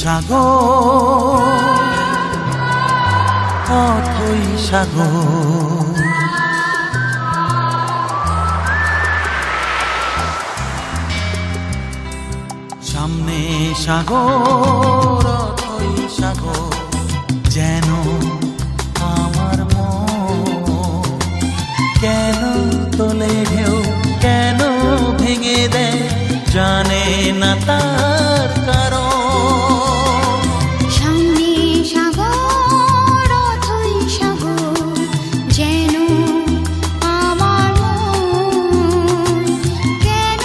সাগর অথই সাগর সামনে সাগর অথই সাগর যেন আমার মন কেন তোলে ঢেউ কেন ভেঙে দেয় জানে না তার কারণ সামনে সাগর অথই সাগর যেন আমার মন কেন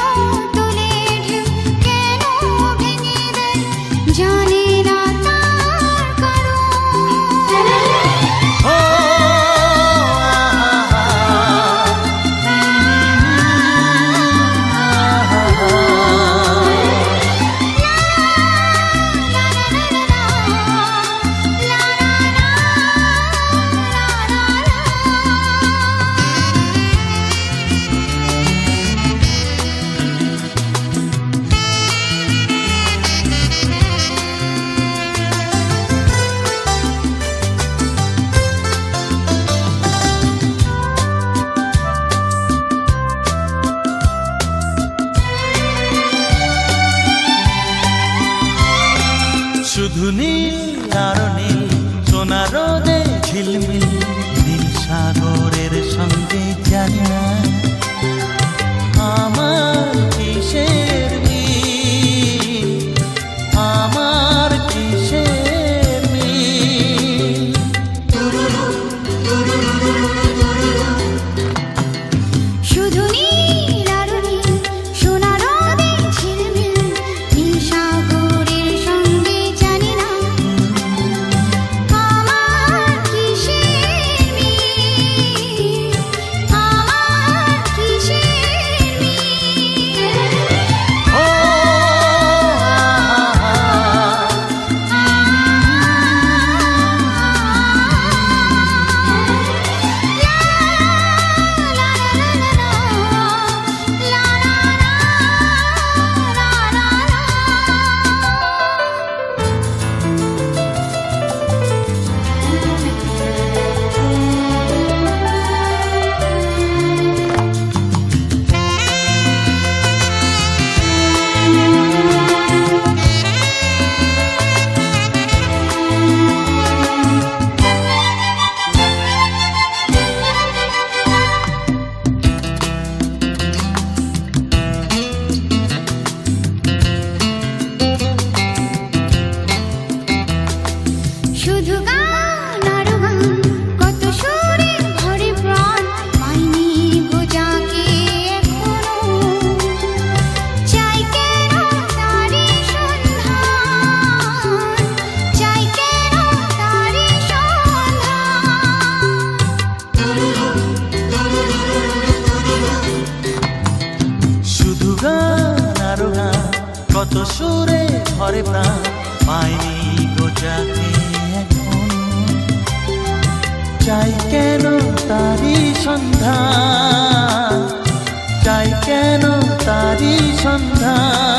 তোলে ঢেউ কেন ভেঙে দেয় জানে না তার কারণ শুধু নীল আর নীল সোনা রোদে ঝিলমিল নীল সাগরের সঙ্গে জানি না আমার কিসের মিল আমার কিসের মিল শুধু নীল আর নীল সোনা রোদে ঝিলমিল নীল সাগরের সঙ্গে জানি না আমার কিসের মিল আমার কিসের মিল ও শুধু গান আর গান কত সুরে ভরে প্রাণ পাইনি গো যাকে এখনো চাই কেন তারি সন্ধান চাই কেন তারি সন্ধান শুধু গান আর গান কত সুরে ভরে প্রাণ পাইনি গো যাকে এখন চাই কেন তারি সন্ধান চাই কেন তারি সন্ধান